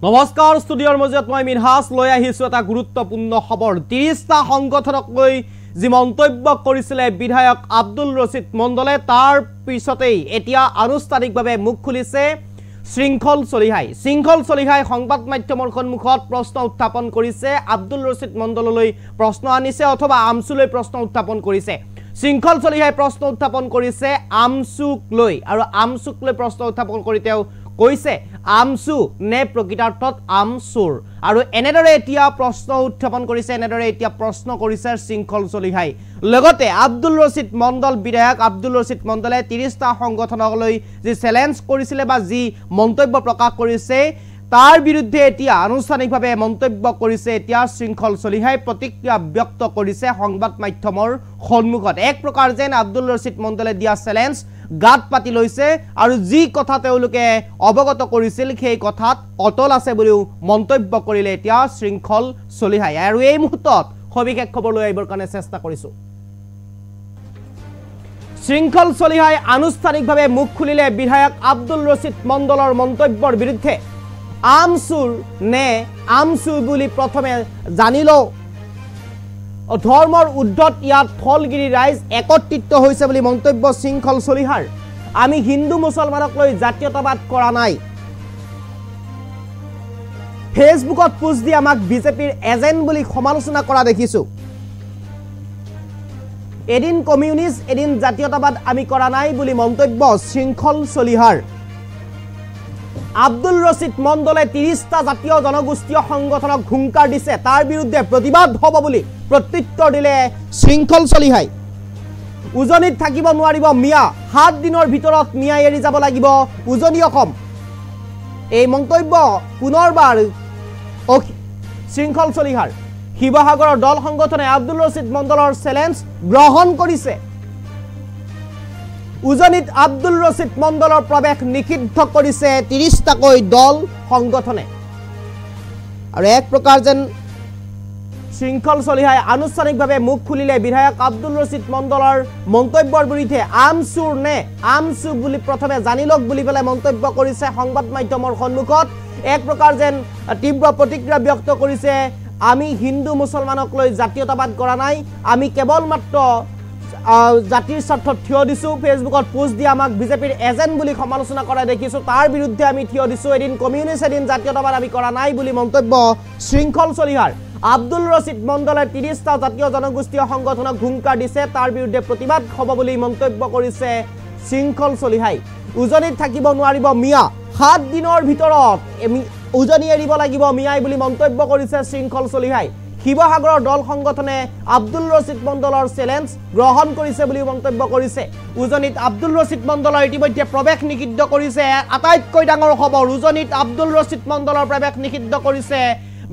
নমস্কাৰ ষ্টুডিঅ'ৰ মজিয়াত মই মিনহাস লৈ আহিছো এটা গুৰুত্বপূৰ্ণ খবৰ 30টা সংগঠনক লৈ যি মন্তব্য কৰিছিলে বিধায়ক আব্দুল ৰছিদ মণ্ডলে তাৰ পিছতেই এতিয়া আনুষ্ঠানিকভাৱে মুখ খুলিছে শৃংখল চলিহাই সংবাদ মাধ্যমৰ সন্মুখত প্ৰশ্ন উত্থাপন কৰিছে আব্দুল ৰছিদ মণ্ডললৈ প্ৰশ্ন আনিছে অথবা আমচুলৈ প্ৰশ্ন উত্থাপন কৰিছে শৃংখল চলিহাই প্ৰশ্ন উত্থাপন কৰিছে আমচুক লৈ আৰু আমচুক লৈ প্ৰশ্ন উত্থাপন কৰি তেওঁ কৈছে আমচু নে প্ৰকৃতাৰ্থত আমচুৰ আৰু এনেদৰে এতিয়া প্ৰশ্ন উত্থাপন কৰিছে প্ৰশ্ন কৰিছে শৃংখল চলিহাই লগতে আব্দুল ৰছিদ মণ্ডল বিধায়ক আব্দুল ৰছিদ মণ্ডলে 30টা সংগঠনক লৈ যি চ্যালেঞ্জ কৰিছিলে বা যি মন্তব্য প্ৰকাশ কৰিছে তাৰ বিৰুদ্ধে এতিয়া আনুষ্ঠানিকভাৱে মন্তব্য কৰিছে এতিয়া শৃংখল চলিহাই প্ৰতিক্ৰিয়া ব্যক্ত কৰিছে সংবাদ মাধ্যমৰ সন্মুখত এক প্ৰকাৰ যেন আব্দুল ৰছিদ মণ্ডলে দিয়া চ্যালেঞ্জ গাত পাতি লৈছে আৰু যি কথা তেওঁলোকে অৱগত কৰিছিল সেই কথাত অটল আছে বুলিও মন্তব্য কৰিলে এতিয়া শৃংখল চলিহাই আৰু এই মুহূৰ্তত সবিশেষ খবৰ লৈ আহিবৰ কাৰণে চেষ্টা কৰিছো শৃংখল চলিহাই আনুষ্ঠানিকভাৱে মুখ খুলিলে বিধায়ক আব্দুল ৰছিদ মণ্ডলৰ মন্তব্যৰ বিৰুদ্ধে আমচুৰ নে আমচু বুলি প্ৰথমে জানিলো ধৰ্মৰ উদ্ধত ইয়াত ফলগিৰি ৰাইজ একত্ৰিত হৈছে বুলি মন্তব্য শৃংখল চলিহাৰ আমি হিন্দু মুছলমানক লৈ জাতীয়তাবাদ কৰা নাই ফেসবুকত পোষ্ট দি আমাক বিজেপিৰ এজেন্ট বুলি সমালোচনা কৰা দেখিছো এদিন কমিউনিষ্ট এদিন জাতীয়তাবাদ আমি কৰা নাই বুলি মন্তব্য শৃংখল চলিহাৰ আব্দুল ৰছিদ মণ্ডলে 30টা জাতীয় জনগোষ্ঠীয় সংগঠনক ঘুংকাৰ দিছে তাৰ বিৰুদ্ধে প্ৰতিবাদ হ'ব বুলি প্ৰত্যুত্তৰ দিলে শৃংখল চলিহাই উজনিত থাকিব নোৱাৰিব মিয়া 7 দিনৰ ভিতৰত মিয়া এৰি যাব লাগিব উজনি অসম এই মন্তব্য পুনৰবাৰ শৃংখল চলিহাৰ শিৱসাগৰৰ দল সংগঠনে আব্দুল ৰছিদ মণ্ডলৰ চ্যালেঞ্জ গ্ৰহণ কৰিছে উজনিত আব্দুল ৰছিদ মণ্ডলৰ প্ৰৱেশ নিষিদ্ধ কৰিছে 30টাকৈ দল সংগঠনে আৰু এক প্ৰকাৰ যেন শৃংখল চলিহাই আনুষ্ঠানিকভাৱে মুখ খুলিলে বিধায়ক আব্দুল ৰছিদ মণ্ডলৰ মন্তব্যৰ বিৰুদ্ধে আমচুৰ নে আমচু বুলি প্ৰথমে জানিলক বুলি পেলাই মন্তব্য কৰিছে সংবাদ মাধ্যমৰ সন্মুখত এক প্ৰকাৰ যেন তীব্ৰ প্ৰতিক্ৰিয়া ব্যক্ত কৰিছে আমি হিন্দু মুছলমানক লৈ জাতীয়তাবাদ কৰা নাই আমি কেৱল মাত্ৰ জাতিৰ স্বাৰ্থত থিয় দিছো ফেসবুকত পোষ্ট দি আমাক বিজেপিৰ এজেন্ট বুলি সমালোচনা কৰা দেখিছো তাৰ বিৰুদ্ধে আমি থিয় দিছো এদিন কমিউনিষ্ট এদিন জাতীয়তাবাদ আমি কৰা নাই বুলি মন্তব্য শৃংখল চলিহাৰ আব্দুল ৰছিদ মণ্ডলে 30টা জাতীয় জনগোষ্ঠীয় সংগঠনক ঘুংকাৰ দিছে তাৰ বিৰুদ্ধে প্ৰতিবাদ হ'ব বুলি মন্তব্য কৰিছে শৃংখল চলিহাই উজনিত থাকিব নোৱাৰিব মিয়া 7 দিনৰ ভিতৰত উজনি এৰিব লাগিব মিয়াই বুলি মন্তব্য কৰিছে শৃংখল চলিহাই শিৱসাগৰৰ দল সংগঠনে আব্দুল ৰছিদ মণ্ডলৰ চ্যালেঞ্জ গ্ৰহণ কৰিছে বুলি মন্তব্য কৰিছে উজনিত আব্দুল ৰছিদ মণ্ডলৰ ইতিমধ্যে প্ৰৱেশ নিষিদ্ধ কৰিছে আটাইতকৈ ডাঙৰ খবৰ উজনিত আব্দুল ৰছিদ মণ্ডলৰ প্ৰৱেশ নিষিদ্ধ কৰিছে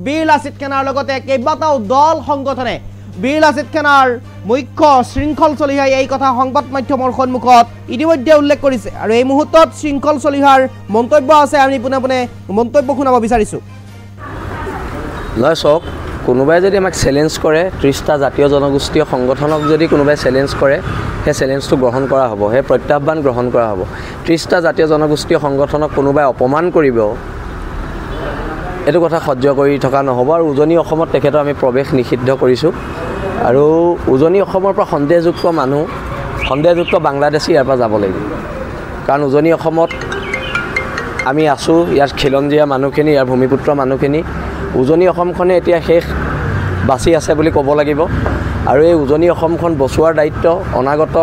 বীৰ লাচিত খানাৰ লগতে কেইবাটাও দল সংগঠনে বীৰ লাচিত খানাৰ মুখ্য শৃংখল চলিহাই এই কথা সংবাদ মাধ্যমৰ সন্মুখত ইতিমধ্যে উল্লেখ কৰিছে আৰু এই মুহূৰ্তত শৃংখল চলিহাৰ মন্তব্য আছে আমি পুনে মন্তব্য শুনাব বিচাৰিছো লয় চক কোনোবাই যদি আমাক চ্যালেঞ্জ কৰে 30টা জাতীয় জনগোষ্ঠীয় সংগঠনক যদি কোনোবাই চ্যালেঞ্জ কৰে সেই চ্যালেঞ্জটো গ্ৰহণ কৰা হ'ব সেই প্ৰত্যাহ্বান গ্ৰহণ কৰা হ'ব 30টা জাতীয় জনগোষ্ঠীয় সংগঠনক কোনোবাই অপমান কৰিব এটো কথা সহ্য কৰি থকা নহ'ব আৰু উজনি অসমত তেখেতৰ আমি প্ৰৱেশ নিষিদ্ধ কৰিছো আৰু উজনি অসমৰ পৰা সন্দেহযুক্ত বাংলাদেশী ইয়াৰ পৰা যাব লাগিব কাৰণ উজনি অসমত আমি আছো ইয়াৰ খিলঞ্জীয়া মানুহখিনি ইয়াৰ ভূমিপুত্ৰ মানুহখিনি উজনি অসমখনে এতিয়া শেষ বাছি আছে বুলি ক'ব লাগিব আৰু এই উজনি অসমখন বচোৱাৰ দায়িত্ব অনাগত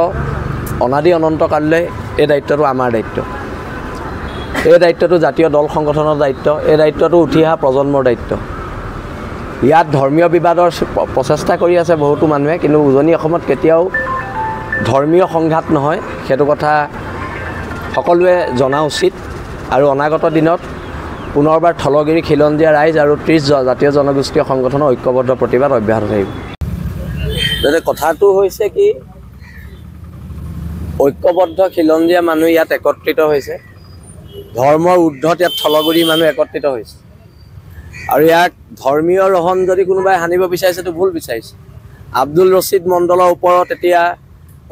অনাদি অনন্ত কাললৈ এই দায়িত্বটো আমাৰ দায়িত্ব এই দায়িত্বটো জাতীয় দল সংগঠনৰ দায়িত্ব এই দায়িত্বটো উঠি অহা প্ৰজন্মৰ দায়িত্ব ইয়াত ধৰ্মীয় বিবাদৰ প্ৰচেষ্টা কৰি আছে বহুতো মানুহে কিন্তু উজনি অসমত কেতিয়াও ধৰ্মীয় সংঘাত নহয় সেইটো কথা সকলোৱে জনা উচিত আৰু অনাগত দিনত পুনৰবাৰ থলগিৰি খিলঞ্জীয়া ৰাইজ আৰু 30 জাতীয় জনগোষ্ঠীয় সংগঠনৰ ঐক্যবদ্ধ প্ৰতিবাদ অব্যাহত থাকিব কথাটো হৈছে কি ঐক্যবদ্ধ খিলঞ্জীয়া মানুহ ইয়াত একত্ৰিত হৈছে ধৰ্মৰ উদ্ধত ইয়াত থলগিৰি মানুহ একত্ৰিত হৈছে আৰু ইয়াক ধৰ্মীয় ৰহন যদি কোনোবাই হানিব বিচাৰিছে তো ভুল বিচাৰিছে আব্দুল ৰছিদ মণ্ডলৰ ওপৰত এতিয়া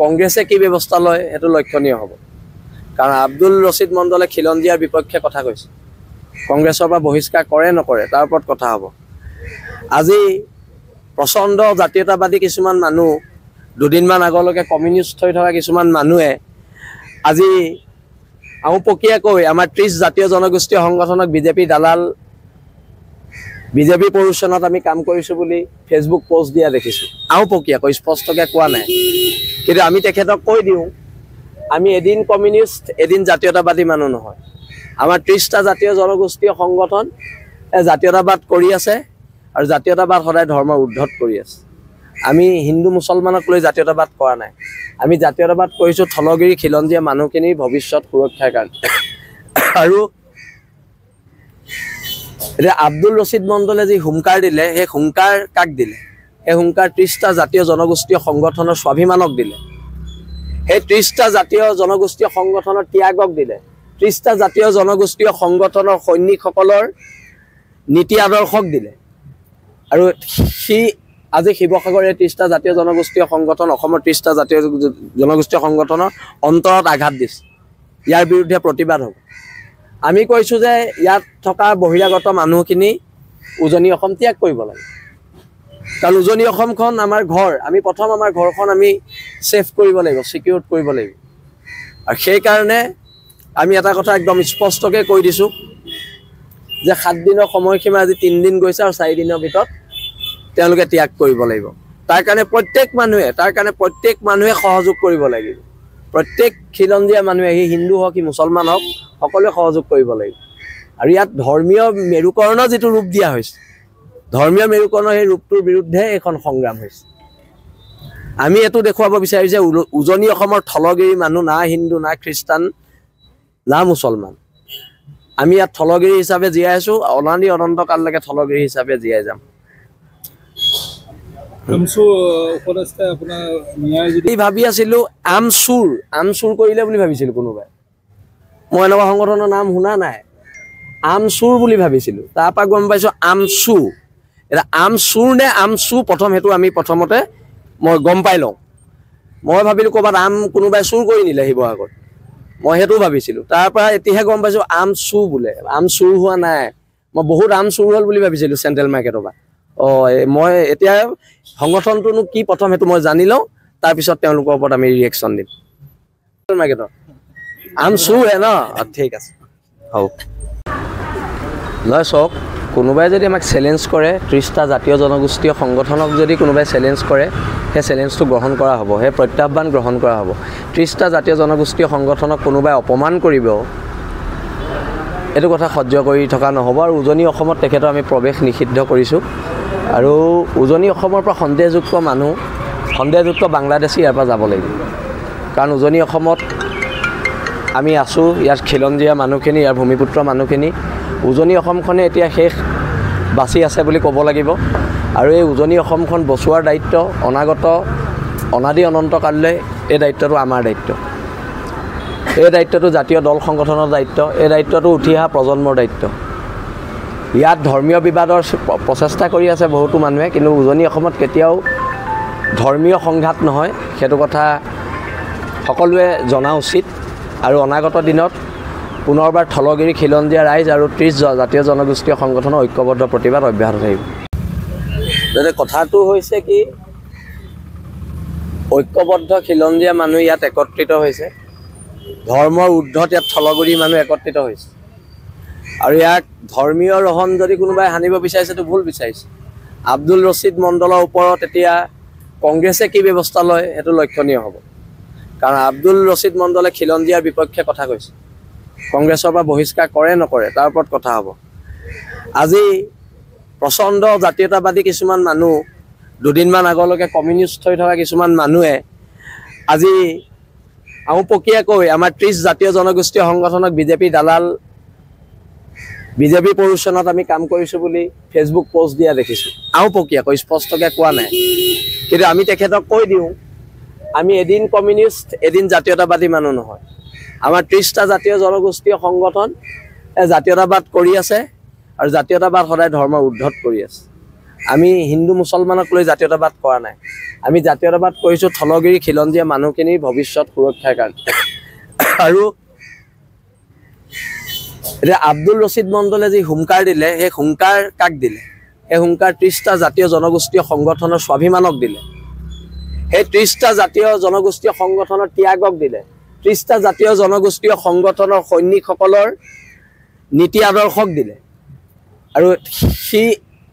কংগ্ৰেছে কি ব্যৱস্থা লয় এটো লক্ষণীয় হ'ব কাৰণ আব্দুল ৰছিদ মণ্ডলে খিলঞ্জীয়াৰ বিপক্ষে কথা কৈছে কংগ্ৰেছৰ পৰা বহিষ্কাৰ কৰে নকৰে তাৰ ওপৰত কথা হ'ব। আজি প্ৰচণ্ড জাতীয়তাবাদী কিছুমান মানুহ, দুদিনমান আগলৈকে কমিউনিষ্ট হৈ থকা কিছুমান মানুহে আজি আওপকীয়াকৈ আমাৰ 30 জাতীয় জনগোষ্ঠীয় সংগঠনক বিজেপি দালাল, বিজেপি প্ৰৰোচনত আমি কাম কৰিছোঁ বুলি ফেচবুক পোষ্ট দিয়া দেখিছোঁ। আওপকীয়াকৈ স্পষ্টকৈ কোৱা নাই, কিন্তু আমি তেখেতক কৈ দিওঁ আমি এদিন কমিউনিষ্ট এদিন জাতীয়তাবাদী মানুহ নহয়। আমাৰ 30টা জাতীয় জনগোষ্ঠীয় সংগঠন জাতীয়তাবাদ কৰি আছে আৰু জাতীয়তাবাদ সদায় ধৰ্মৰ উৰ্ধত কৰি আছে। আমি হিন্দু মুছলমানক লৈ জাতীয়তাবাদ কৰা নাই, আমি জাতীয়তাবাদ কৰিছোঁ থলগিৰি খিলঞ্জীয়া মানুহখিনিৰ ভৱিষ্যত সুৰক্ষাৰ কাৰণে। আৰু এতিয়া আব্দুল ৰছিদ মণ্ডলে যি হুংকাৰ দিলে, সেই হুংকাৰ কাক দিলে? সেই হুংকাৰ 30টা জাতীয় জনগোষ্ঠীয় সংগঠনৰ স্বাভিমানক দিলে, সেই 30টা জাতীয় জনগোষ্ঠীয় সংগঠনৰ ত্যাগক দিলে, 30টা জাতীয় জনগোষ্ঠীয় সংগঠনৰ সৈনিকসকলৰ নীতি আদৰ্শক দিলে। আৰু সি আজি শিৱসাগৰ এই 30টা জাতীয় জনগোষ্ঠীয় সংগঠন, অসমৰ 30টা জাতীয় জনগোষ্ঠীয় সংগঠনৰ অন্তৰত আঘাত দিছে। ইয়াৰ বিৰুদ্ধে প্ৰতিবাদ হ'ব। আমি কৈছোঁ যে ইয়াত থকা বহিৰাগত মানুহখিনি উজনি অসম ত্যাগ কৰিব লাগে, কাৰণ উজনি অসমখন আমাৰ ঘৰ। আমি প্ৰথম আমাৰ ঘৰখন আমি ছেফ কৰিব লাগিব, ছিকিউৰ কৰিব লাগিব। আৰু সেইকাৰণে আমি এটা কথা একদম স্পষ্টকৈ কৈ দিছোঁ যে 7 দিনৰ সময়সীমা আজি 3 দিন গৈছে আৰু 4 দিনৰ ভিতৰত তেওঁলোকে ত্যাগ কৰিব লাগিব। তাৰ কাৰণে প্ৰত্যেক মানুহে সহযোগ কৰিব লাগিব। প্ৰত্যেক খিলঞ্জীয়া মানুহে, সি হিন্দু হওক সি মুছলমান হওক, সকলোৱে সহযোগ কৰিব লাগিব। আৰু ইয়াত ধৰ্মীয় মেৰুকৰণৰ যিটো ৰূপ দিয়া হৈছে, ধৰ্মীয় মেৰুকৰণৰ সেই ৰূপটোৰ বিৰুদ্ধে এইখন সংগ্ৰাম হৈছে। আমি এইটো দেখুৱাব বিচাৰিছোঁ যে উজনি অসমৰ থলগিৰি মানুহ না হিন্দু না খ্ৰীষ্টান না মুছলমান, আমি ইয়াত থলগিৰি হিচাপে জীয়াই আছোঁ, অনাদি অনন্তকাললৈকে থলগিৰি হিচাপে জীয়াই যাম। ভাবি আছিলোঁ আমচুৰ কৰিলে বুলি ভাবিছিলোঁ কোনোবাই। মই এনেকুৱা সংগঠনৰ নাম শুনা নাই, আমচুৰ বুলি ভাবিছিলোঁ। তাৰপৰা গম পাইছোঁ আমচু। এতিয়া আমচুৰ নে আমচু, প্ৰথম সেইটো আমি প্ৰথমতে মই গম পাই লওঁ। মই ভাবিলোঁ ক'ৰবাত কোনোবাই চুৰ কৰি নিলে শিৱসাগৰত, মই সেইটো ভাবিছিলোঁ। তাৰপৰা এতিয়াহে গম পাইছোঁ আমচু বোলে। আম চুৰ হোৱা নাই, মই বহুত আম চুৰ হ'ল বুলি ভাবিছিলোঁ চেণ্ট্ৰেল মাৰ্কেটৰ পৰা। মই এতিয়া সংগঠনটোনো কি প্ৰথম সেইটো মই জানি লওঁ, তাৰপিছত তেওঁলোকৰ ওপৰত আমি ৰিয়েকশ্যন দিম। মাৰ্কেটৰ আম চুৰ হে ন? ঠিক আছে, হ'ব। নহয় চাওক, কোনোবাই যদি আমাক চেলেঞ্জ কৰে, 30টা জাতীয় জনগোষ্ঠীয় সংগঠনক যদি কোনোবাই চেলেঞ্জ কৰে, সেই চেলেঞ্জটো গ্ৰহণ কৰা হ'ব, সেই প্ৰত্যাহ্বান গ্ৰহণ কৰা হ'ব। 30টা জাতীয় জনগোষ্ঠীয় সংগঠনক কোনোবাই অপমান কৰিব, এইটো কথা সহ্য কৰি থকা নহ'ব। আৰু উজনি অসমত তেখেতৰ আমি প্ৰৱেশ নিষিদ্ধ কৰিছোঁ। আৰু উজনি অসমৰ পৰা সন্দেহযুক্ত বাংলাদেশী ইয়াৰ পৰা যাব লাগিব, কাৰণ উজনি অসমত আমি আছোঁ, ইয়াত খিলঞ্জীয়া মানুহখিনি, ইয়াৰ ভূমিপুত্ৰ মানুহখিনি। উজনি অসমখনে এতিয়া শেষ বাচি আছে বুলি ক'ব লাগিব। আৰু এই উজনি অসমখন বচোৱাৰ দায়িত্ব অনাদি অনন্তকাললৈ এই দায়িত্বটো আমাৰ দায়িত্ব। এই দায়িত্বটো জাতীয় দল সংগঠনৰ দায়িত্ব, এই দায়িত্বটো উঠি অহা প্ৰজন্মৰ দায়িত্ব। ইয়াত ধৰ্মীয় বিবাদৰ প্ৰচেষ্টা কৰি আছে বহুতো মানুহে, কিন্তু উজনি অসমত কেতিয়াও ধৰ্মীয় সংঘাত নহয়, সেইটো কথা সকলোৱে জনা উচিত। আৰু অনাগত দিনত পুনৰবাৰ থলগিৰি খিলঞ্জীয়া ৰাইজ আৰু 30 জাতীয় জনগোষ্ঠীয় সংগঠনৰ ঐক্যবদ্ধ প্ৰতিবাদ অব্যাহত থাকিব। যাতে কথাটো হৈছে কি, ঐক্যবদ্ধ খিলঞ্জীয়া মানুহ ইয়াত একত্ৰিত হৈছে, ধৰ্মৰ ঊৰ্ধত ইয়াত থলগিৰি মানুহ একত্ৰিত হৈছে। আৰু ইয়াক ধৰ্মীয় ৰহণ যদি কোনোবাই সানিব বিচাৰিছে, তো ভুল বিচাৰিছে। আব্দুল ৰছিদ মণ্ডলৰ ওপৰত এতিয়া কংগ্ৰেছে কি ব্যৱস্থা লয় সেইটো লক্ষণীয় হ'ব, কাৰণ আব্দুল ৰছিদ মণ্ডলে খিলঞ্জীয়াৰ বিপক্ষে কথা কৈছে। কংগ্ৰেছৰ পৰা বহিষ্কাৰ কৰে নকৰে তাৰ ওপৰত কথা হ'ব। আজি প্ৰচণ্ড জাতীয়তাবাদী কিছুমান মানুহ, দুদিনমান আগলৈকে কমিউনিষ্ট হৈ থকা কিছুমান মানুহে আজি আওপকীয়াকৈ আমাৰ 30 জাতীয় জনগোষ্ঠীয় সংগঠনক বিজেপি দালাল, বিজেপি প্ৰৰোচনত আমি কাম কৰিছোঁ বুলি ফেচবুক পোষ্ট দিয়া দেখিছোঁ। আওপকীয়াকৈ স্পষ্টকৈ কোৱা নাই, কিন্তু আমি তেখেতক কৈ দিওঁ আমি এদিন কমিউনিষ্ট এদিন জাতীয়তাবাদী মানুহ নহয়। আমাৰ 30টা জাতীয় জনগোষ্ঠীয় সংগঠন জাতীয়তাবাদ কৰি আছে আৰু জাতীয়তাবাদ সদায় ধৰ্মৰ উৰ্ধত কৰি আছে। আমি হিন্দু মুছলমানক লৈ জাতীয়তাবাদ কৰা নাই, আমি জাতীয়তাবাদ কৰিছোঁ থলগিৰি খিলঞ্জীয়া মানুহখিনিৰ ভৱিষ্যত সুৰক্ষাৰ কাৰণে। আৰু এতিয়া আব্দুল ৰছিদ মণ্ডলে যি হুংকাৰ দিলে সেই হুংকাৰ কাক দিলে? সেই হুংকাৰ 30টা জাতীয় জনগোষ্ঠীয় সংগঠনৰ স্বাভিমানক দিলে। সেই 30টা জাতীয় জনগোষ্ঠীয় সংগঠনৰ ত্যাগক দিলে। 30টা জাতীয় জনগোষ্ঠীয় সংগঠনৰ সৈনিকসকলৰ নীতি আদৰ্শক দিলে। আৰু সি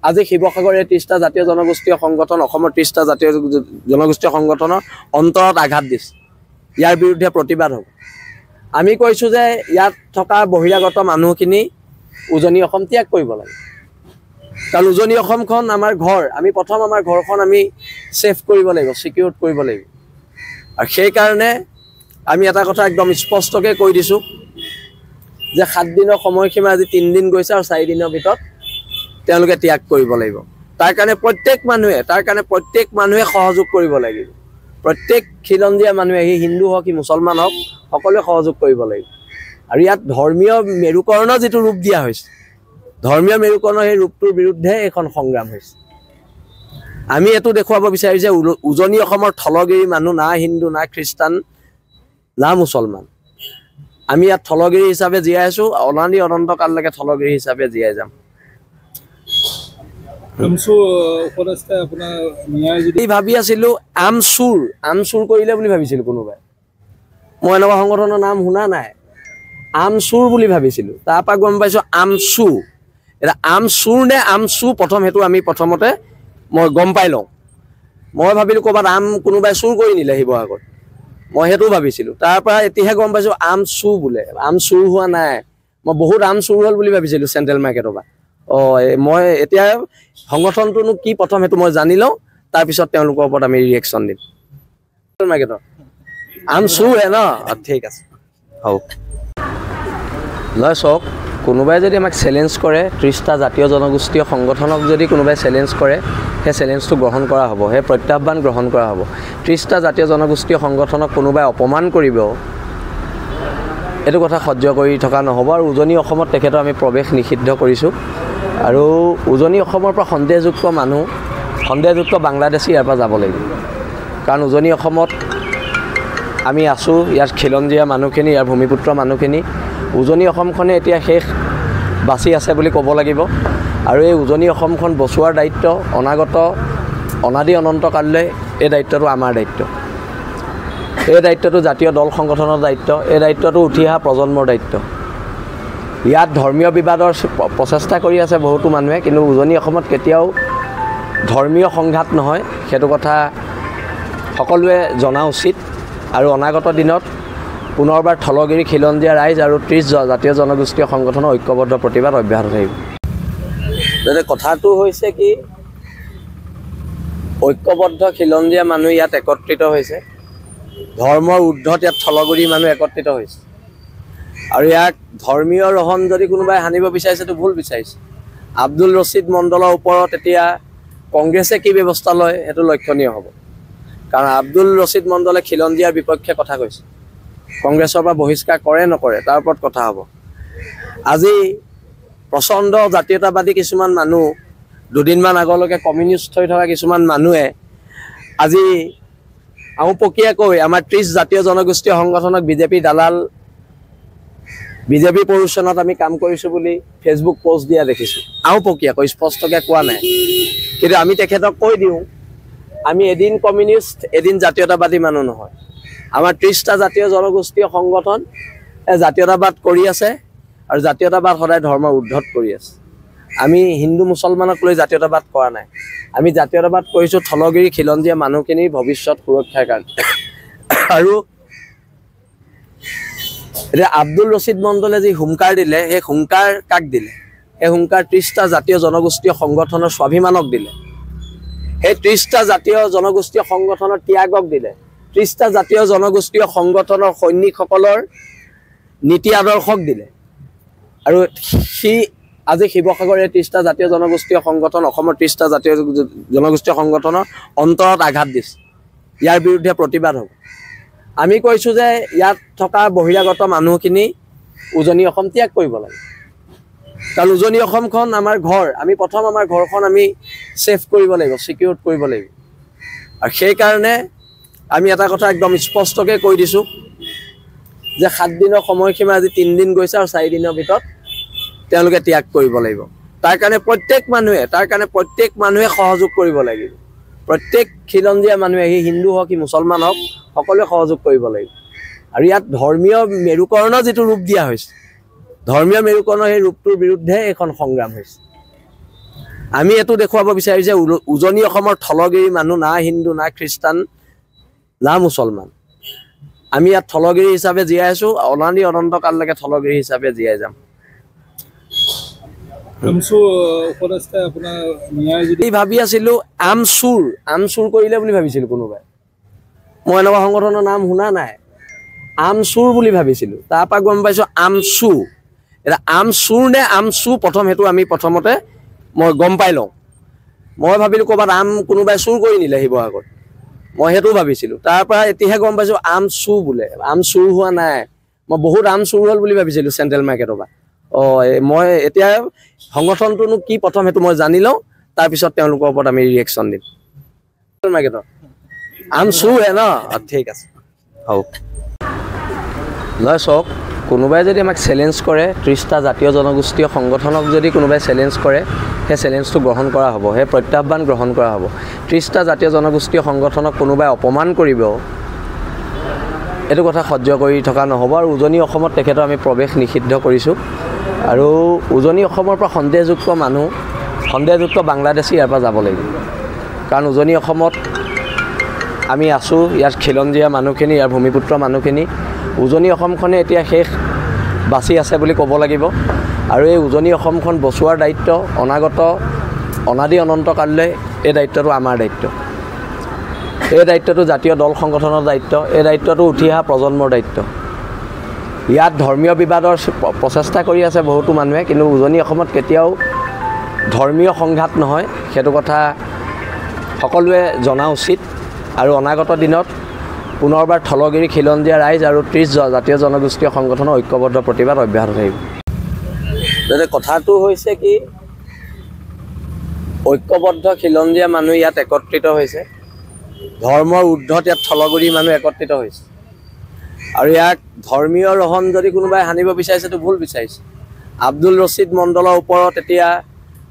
আজি শিৱসাগৰে 30টা জাতীয় জনগোষ্ঠীয় সংগঠন, অসমৰ 30টা জাতীয় জনগোষ্ঠীয় সংগঠনৰ অন্তৰত আঘাত দিছে। ইয়াৰ বিৰুদ্ধে প্ৰতিবাদ হ'ব। আমি কৈছোঁ যে ইয়াত থকা বহিৰাগত মানুহখিনি উজনি অসম ত্যাগ কৰিব লাগে। কাৰণ উজনি অসমখন আমাৰ ঘৰ। আমি প্ৰথম আমাৰ ঘৰখন আমি ছেফ কৰিব লাগিব, ছিকিউৰ কৰিব লাগিব। আৰু সেইকাৰণে আমি এটা কথা একদম স্পষ্টকৈ কৈ দিছোঁ যে 7 দিনৰ সময়সীমা আজি 3 দিন গৈছে আৰু 4 দিনৰ ভিতৰত তেওঁলোকে ত্যাগ কৰিব লাগিব। তাৰ কাৰণে প্ৰত্যেক মানুহে সহযোগ কৰিব লাগিব। প্ৰত্যেক খিলঞ্জীয়া মানুহে, সি হিন্দু হওক কি মুছলমান হওক, সকলোৱে সহযোগ কৰিব লাগিব। আৰু ইয়াত ধৰ্মীয় মেৰুকৰণৰ যিটো ৰূপ দিয়া হৈছে, ধৰ্মীয় মেৰুকৰণৰ সেই ৰূপটোৰ বিৰুদ্ধে এইখন সংগ্ৰাম হৈছে। আমি এইটো দেখুৱাব বিচাৰিছোঁ যে উজনি অসমৰ থলগিৰি মানুহ না হিন্দু না খ্ৰীষ্টান না মুছলমান। আমি ইয়াত থলগিৰি হিচাপে জীয়াই আছোঁ, অনাদি অনন্তকাললৈকে থলগিৰি হিচাপে জীয়াই যাম। ভাবি আছিলোঁ আমচুৰ কৰিলে বুলি ভাবিছিলোঁ কোনোবাই। মই এনেকুৱা সংগঠনৰ নাম শুনা নাই, আমচুৰ বুলি ভাবিছিলোঁ। তাৰপৰা গম পাইছোঁ আমচু। এতিয়া আমচুৰ নে আমচু, প্ৰথম সেইটো আমি প্ৰথমতে মই গম পাই লওঁ। মই ভাবিলোঁ ক'ৰবাত কোনোবাই চুৰ কৰি নিলে শিৱসাগৰত, মই সেইটো ভাবিছিলোঁ। তাৰপৰা এতিয়াহে গম পাইছোঁ আমচু বোলে। আম চুৰ হোৱা নাই, মই বহুত আম চুৰ হ'ল বুলি ভাবিছিলোঁ চেণ্ট্ৰেল মাৰ্কেটৰ পৰা। মই এতিয়া সংগঠনটোনো কি প্ৰথম সেইটো মই জানি লওঁ, তাৰপিছত তেওঁলোকৰ ওপৰত আমি ৰিয়েকশ্যন দিম। মাৰ্কেটৰ আম চুৰ হে ন? ঠিক আছে, হ'ব। নহয় চাওক, কোনোবাই যদি আমাক চেলেঞ্জ কৰে, 30টা জাতীয় জনগোষ্ঠীয় সংগঠনক যদি কোনোবাই চেলেঞ্জ কৰে, সেই চেলেঞ্জটো গ্ৰহণ কৰা হ'ব, সেই প্ৰত্যাহ্বান গ্ৰহণ কৰা হ'ব। 30টা জাতীয় জনগোষ্ঠীয় সংগঠনক কোনোবাই অপমান কৰিব, এইটো কথা সহ্য কৰি থকা নহ'ব। আৰু উজনি অসমত তেখেতৰ আমি প্ৰৱেশ নিষিদ্ধ কৰিছোঁ। আৰু উজনি অসমৰ পৰা সন্দেহযুক্ত বাংলাদেশী ইয়াৰ পৰা যাব লাগিব। কাৰণ উজনি অসমত আমি আছোঁ, ইয়াত খিলঞ্জীয়া মানুহখিনি, ইয়াৰ ভূমিপুত্ৰ মানুহখিনি, উজনি অসমখনে এতিয়া শেষ বাচি আছে বুলি ক'ব লাগিব। আৰু এই উজনি অসমখন বচোৱাৰ দায়িত্ব অনাদি অনন্তকাললৈ এই দায়িত্বটো আমাৰ দায়িত্ব। এই দায়িত্বটো জাতীয় দল সংগঠনৰ দায়িত্ব, এই দায়িত্বটো উঠি অহা প্ৰজন্মৰ দায়িত্ব। ইয়াত ধৰ্মীয় বিবাদৰ প্ৰচেষ্টা কৰি আছে বহুতো মানুহে, কিন্তু উজনি অসমত কেতিয়াও ধৰ্মীয় সংঘাত নহয়, সেইটো কথা সকলোৱে জনা উচিত। আৰু অনাগত দিনত পুনৰবাৰ থলগিৰি খিলঞ্জীয়া ৰাইজ আৰু 30 জাতীয় জনগোষ্ঠীয় সংগঠনৰ ঐক্যবদ্ধ প্ৰতিবাদ অব্যাহত থাকিব। যাতে কথাটো হৈছে কি, ঐক্যবদ্ধ খিলঞ্জীয়া মানুহ ইয়াত একত্ৰিত হৈছে, ধৰ্মৰ ঊৰ্ধত ইয়াত থলগিৰি মানুহ একত্ৰিত হৈছে। আৰু ইয়াক ধৰ্মীয় ৰহণ যদি কোনোবাই সানিব বিচাৰিছে, তো ভুল বিচাৰিছে। আব্দুল ৰছিদ মণ্ডলৰ ওপৰত এতিয়া কংগ্ৰেছে কি ব্যৱস্থা লয় সেইটো লক্ষণীয় হ'ব। কাৰণ আব্দুল ৰছিদ মণ্ডলে খিলঞ্জীয়াৰ বিপক্ষে কথা কৈছে, কংগ্ৰেছৰ পৰা বহিষ্কাৰ কৰে নকৰে তাৰ ওপৰত কথা হ'ব। আজি প্ৰচণ্ড জাতীয়তাবাদী কিছুমান মানুহ, দুদিনমান আগলৈকে কমিউনিষ্ট হৈ থকা কিছুমান মানুহে আজি আওপকীয়াকৈ আমাৰ 30 জাতীয় জনগোষ্ঠীয় সংগঠনক বিজেপি দালাল, বিজেপি প্ৰৰোচনাত আমি কাম কৰিছোঁ বুলি ফেচবুক পোষ্ট দিয়া দেখিছোঁ। আওপকীয়াকৈ, স্পষ্টকৈ কোৱা নাই। কিন্তু আমি তেখেতক কৈ দিওঁ, আমি এদিন কমিউনিষ্ট, এদিন জাতীয়তাবাদী মানুহ নহয়। আমাৰ 30টা জাতীয় জনগোষ্ঠীয় সংগঠন জাতীয়তাবাদ কৰি আছে, আৰু জাতীয়তাবাদ সদায় ধৰ্মৰ ঊৰ্ধত কৰি আছে। আমি হিন্দু মুছলমানক লৈ জাতীয়তাবাদ কৰা নাই, আমি জাতীয়তাবাদ কৰিছোঁ থলগিৰি খিলঞ্জীয়া মানুহখিনিৰ ভৱিষ্যত সুৰক্ষাৰ কাৰণে। আৰু এতিয়া আব্দুল ৰছিদ মণ্ডলে যি হুংকাৰ দিলে, সেই হুংকাৰ কাক দিলে? সেই হুংকাৰ 30টা জাতীয় জনগোষ্ঠীয় সংগঠনৰ স্বাভিমানক দিলে। সেই 30টা জাতীয় জনগোষ্ঠীয় সংগঠনৰ ত্যাগক দিলে। 30টা জাতীয় জনগোষ্ঠীয় সংগঠনৰ সৈনিকসকলৰ নীতি আদৰ্শক দিলে। আৰু সি আজি শিৱসাগৰে 30টা জাতীয় জনগোষ্ঠীয় সংগঠন, অসমৰ 30টা জাতীয় জনগোষ্ঠীয় সংগঠনৰ অন্তৰত আঘাত দিছে। ইয়াৰ বিৰুদ্ধে প্ৰতিবাদ হ'ব। আমি কৈছোঁ যে ইয়াত থকা বহিৰাগত মানুহখিনি উজনি অসম ত্যাগ কৰিব লাগে। কাৰণ উজনি অসমখন আমাৰ ঘৰ। আমি প্ৰথম আমাৰ ঘৰখন আমি ছেফ কৰিব লাগিব, ছিকিউৰ কৰিব লাগিব। আৰু সেইকাৰণে আমি এটা কথা একদম স্পষ্টকৈ কৈ দিছোঁ যে 7 দিনৰ সময়সীমা আজি 3 দিন গৈছে আৰু 4 দিনৰ ভিতৰত তেওঁলোকে ত্যাগ কৰিব লাগিব। তাৰ কাৰণে প্ৰত্যেক মানুহে সহযোগ কৰিব লাগিব। প্ৰত্যেক খিলঞ্জীয়া মানুহে, সি হিন্দু হওক, সি মুছলমান হওক, সকলোৱে সহযোগ কৰিব লাগিব। আৰু ইয়াত ধৰ্মীয় মেৰুকৰণ যিটো ৰূপ দিয়া হৈছে, ধৰ্মীয় মেৰুকৰণৰ সেই ৰূপটোৰ বিৰুদ্ধে এইখন সংগ্ৰাম হৈছে। আমি এইটো দেখুৱাব বিচাৰিছোঁ যে উজনি অসমৰ থলগিৰি মানুহ না হিন্দু, না খ্ৰীষ্টান, না মুছলমান। আমি ইয়াত থলগিৰি হিচাপে জীয়াই আছোঁ, অনাদি অনন্তকাললৈকে থলগিৰি হিচাপে জীয়াই যাম। ভাবি আছিলোঁ আমচুৰ কৰিলে বুলি ভাবিছিলোঁ কোনোবাই। মই এনেকুৱা সংগঠনৰ নাম শুনা নাই, আমচুৰ বুলি ভাবিছিলোঁ। তাৰপৰা গম পাইছোঁ আমচু। এতিয়া আমচুৰ নে আমচু, প্ৰথম সেইটো আমি প্ৰথমতে মই গম পাই লওঁ। মই ভাবিলোঁ ক'ৰবাত কোনোবাই চুৰ কৰি নিলে শিৱসাগৰত, মই সেইটো ভাবিছিলোঁ। তাৰপৰা এতিয়াহে গম পাইছোঁ আমচু বোলে। আম চুৰ হোৱা নাই, মই বহুত আম চুৰ হ'ল বুলি ভাবিছিলোঁ চেণ্ট্ৰেল মাৰ্কেটৰ পৰা। মই এতিয়া সংগঠনটোনো কি প্ৰথম সেইটো মই জানি লওঁ, তাৰপিছত তেওঁলোকৰ ওপৰত আমি ৰিয়েকশ্যন দিম। মাৰ্কেটৰ আম চুৰ হে ন, ঠিক আছে হওক। নহয় চাওক, কোনোবাই যদি আমাক চেলেঞ্জ কৰে, 30টা জাতীয় জনগোষ্ঠীয় সংগঠনক যদি কোনোবাই চেলেঞ্জ কৰে, সেই চেলেঞ্জটো গ্ৰহণ কৰা হ'ব, সেই প্ৰত্যাহ্বান গ্ৰহণ কৰা হ'ব। 30টা জাতীয় জনগোষ্ঠীয় সংগঠনক কোনোবাই অপমান কৰিব, এইটো কথা সহ্য কৰি থকা নহ'ব। আৰু উজনি অসমত তেখেতৰ আমি প্ৰৱেশ নিষিদ্ধ কৰিছোঁ। আৰু উজনি অসমৰ পৰা সন্দেহযুক্ত বাংলাদেশী ইয়াৰ পৰা যাব লাগিব। কাৰণ উজনি অসমত আমি আছোঁ, ইয়াত খিলঞ্জীয়া মানুহখিনি, ইয়াৰ ভূমিপুত্ৰ মানুহখিনি, উজনি অসমখনে এতিয়া শেষ বাচি আছে বুলি ক'ব লাগিব। আৰু এই উজনি অসমখন বচোৱাৰ দায়িত্ব অনাদি অনন্তকাললৈ এই দায়িত্বটো আমাৰ দায়িত্ব। এই দায়িত্বটো জাতীয় দল সংগঠনৰ দায়িত্ব, এই দায়িত্বটো উঠি অহা প্ৰজন্মৰ দায়িত্ব। ইয়াত ধৰ্মীয় বিবাদৰ প্ৰচেষ্টা কৰি আছে বহুতো মানুহে, কিন্তু উজনি অসমত কেতিয়াও ধৰ্মীয় সংঘাত নহয়, সেইটো কথা সকলোৱে জনা উচিত। আৰু অনাগত দিনত পুনৰবাৰ থলগিৰি খিলঞ্জীয়া ৰাইজ আৰু 30 জাতীয় জনগোষ্ঠীয় সংগঠনৰ ঐক্যবদ্ধ প্ৰতিবাদ অব্যাহত থাকিব। কথাটো হৈছে কি, ঐক্যবদ্ধ খিলঞ্জীয়া মানুহ ইয়াত একত্ৰিত হৈছে, ধৰ্মৰ ঊৰ্ধত ইয়াত থলগিৰি মানুহ একত্ৰিত হৈছে। আৰু ইয়াক ধৰ্মীয় ৰহণ যদি কোনোবাই সানিব বিচাৰিছে, তো ভুল বিচাৰিছে। আব্দুল ৰছিদ মণ্ডলৰ ওপৰত এতিয়া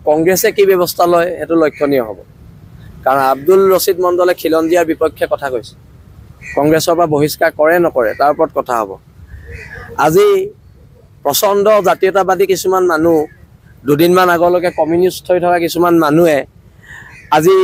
কংগ্ৰেছে কি ব্যৱস্থা লয় সেইটো লক্ষণীয় হ'ব। কাৰণ আব্দুল ৰছিদ মণ্ডলে খিলঞ্জীয়াৰ বিপক্ষে কথা কৈছে, কংগ্ৰেছৰ পৰা বহিষ্কাৰ কৰে নকৰে তাৰ ওপৰত কথা হ'ব। আজি প্ৰচণ্ড জাতীয়তাবাদী কিছুমান মানুহ, দুদিনমান আগলৈকে কমিউনিষ্ট হৈ থকা কিছুমান মানুহে আজি